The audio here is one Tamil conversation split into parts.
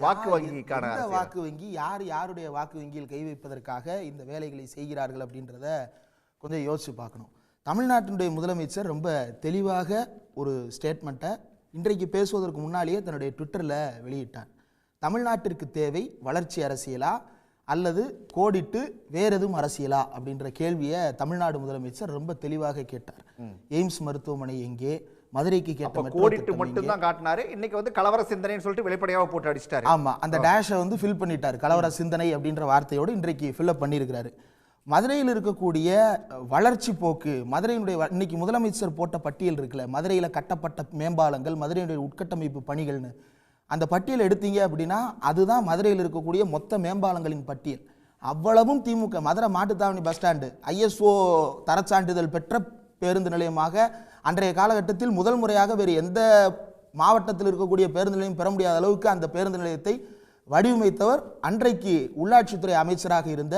வாக்கு வங்கிக்கான வாக்கு வங்கி, யார் யாருடைய வாக்கு வங்கியில் கை வைப்பதற்காக இந்த வேலைகளை செய்கிறார்கள் அப்படின்றத கொஞ்சம் யோசிச்சு பார்க்கணும். தமிழ்நாட்டினுடைய முதலமைச்சர் ரொம்ப தெளிவாக ஒரு ஸ்டேட்மெண்ட்டை இன்றைக்கு பேசுவதற்கு முன்னாலேயே தன்னுடைய ட்விட்டரில் வெளியிட்டார். தமிழ்நாட்டிற்கு தேவை வளர்ச்சி அரசியலா அல்லது கோடிட்டு வேற எதுவும் அரசியலா அப்படின்ற கேள்வியை தமிழ்நாடு முதலமைச்சர் ரொம்ப தெளிவாக கேட்டார். எய்ம்ஸ் மருத்துவமனை எங்கே, மதுரைக்கு கேட்ட கோடிட்டு மட்டும் தான் காட்டினாரு. இன்னைக்கு வந்து கலவர சிந்தனைன்னு சொல்லிட்டு வெளிப்படையாக போட்டு அடிச்சிட்டாரு. ஆமா, அந்த டேஷை வந்து ஃபில் பண்ணிட்டார். கலவர சிந்தனை அப்படின்ற வார்த்தையோடு இன்றைக்கு ஃபில்அப் பண்ணியிருக்கிறாரு. மதுரையில் இருக்கக்கூடிய வளர்ச்சி போக்கு, மதுரையினுடைய இன்னைக்கு முதலமைச்சர் போட்ட பட்டியல் இருக்குல்ல, மதுரையில் கட்டப்பட்ட மேம்பாலங்கள், மதுரையினுடைய உட்கட்டமைப்பு பணிகள்னு அந்த பட்டியல் எடுத்தீங்க அப்படின்னா அதுதான் மதுரையில் இருக்கக்கூடிய மொத்த மேம்பாலங்களின் பட்டியல். அவ்வளவும் DMK. Madurai Mattuthavani bus stand ISO தரச்சான்றிதழ் பெற்ற பேருந்து நிலையமாக அன்றைய காலகட்டத்தில் முதல் முறையாக வேறு எந்த மாவட்டத்தில் இருக்கக்கூடிய பேருந்து நிலையம் பெற முடியாத அளவுக்கு அந்த பேருந்து நிலையத்தை வடிவமைத்தவர் அன்றைக்கு உள்ளாட்சித்துறை அமைச்சராக இருந்த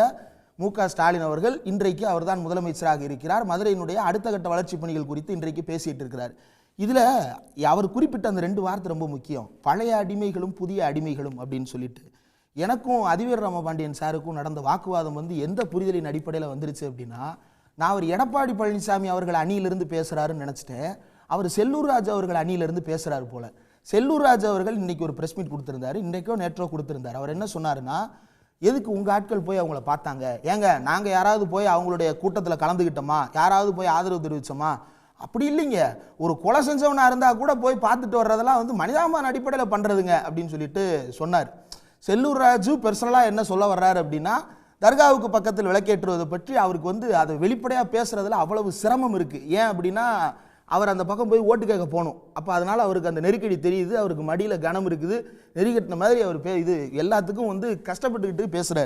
மு.க. ஸ்டாலின் அவர்கள். இன்றைக்கு அவர்தான் முதலமைச்சராக இருக்கிறார். மதுரையினுடைய அடுத்த கட்ட வளர்ச்சி பணிகள் குறித்து இன்றைக்கு பேசிட்டு இருக்கிறார். இதில் அவர் குறிப்பிட்ட அந்த 2 வார்த்தை ரொம்ப முக்கியம், பழைய அடிமைகளும் புதிய அடிமைகளும் அப்படின்னு சொல்லிட்டு. எனக்கும் அதிவீர ராமபாண்டியன் சாருக்கும் நடந்த வாக்குவாதம் வந்து எந்த புரிதலின் அடிப்படையில் வந்துருச்சு அப்படின்னா, நான் அவர் எடப்பாடி பழனிசாமி அவர்கள் அணியிலிருந்து பேசுகிறாருன்னு நினச்சிட்டேன். அவர் செல்லூர் ராஜு அவர்கள் அணியிலிருந்து பேசுகிறாரு போல. செல்லூர் ராஜு அவர்கள் இன்னைக்கு ஒரு ப்ரெஸ் மீட் கொடுத்துருந்தாரு, இன்றைக்கோ நேற்றோ கொடுத்துருந்தார். அவர் என்ன சொன்னாருன்னா, எதுக்கு உங்கள் ஆட்கள் போய் அவங்கள பார்த்தாங்க? ஏங்க நாங்கள் யாராவது போய் அவங்களுடைய கூட்டத்தில் கலந்துக்கிட்டோமா? யாராவது போய் ஆதரவு தெரிவித்தோமா? அப்படி இல்லைங்க. ஒரு கொலை செஞ்சவனா இருந்தால் கூட போய் பார்த்துட்டு வர்றதெல்லாம் வந்து மனிதாபிமான அடிப்படையில் பண்ணுறதுங்க அப்படின்னு சொல்லிட்டு சொன்னார். செல்லூர் ராஜு பர்சனலாக என்ன சொல்ல வர்றாரு அப்படின்னா, தர்காவுக்கு பக்கத்தில் விளக்கேற்றுவதை பற்றி அவருக்கு வந்து அதை வெளிப்படையாக பேசுறதுல அவ்வளவு சிரமம் இருக்குது. ஏன் அப்படின்னா, அவர் அந்த பக்கம் போய் ஓட்டு கேட்க போகணும். அப்போ அதனால் அவருக்கு அந்த நெருக்கடி தெரியுது, அவருக்கு மடியில் கனம் இருக்குது, நெருக்கட்டின மாதிரி அவர் இது எல்லாத்துக்கும் வந்து கஷ்டப்பட்டுக்கிட்டு பேசுகிறார்.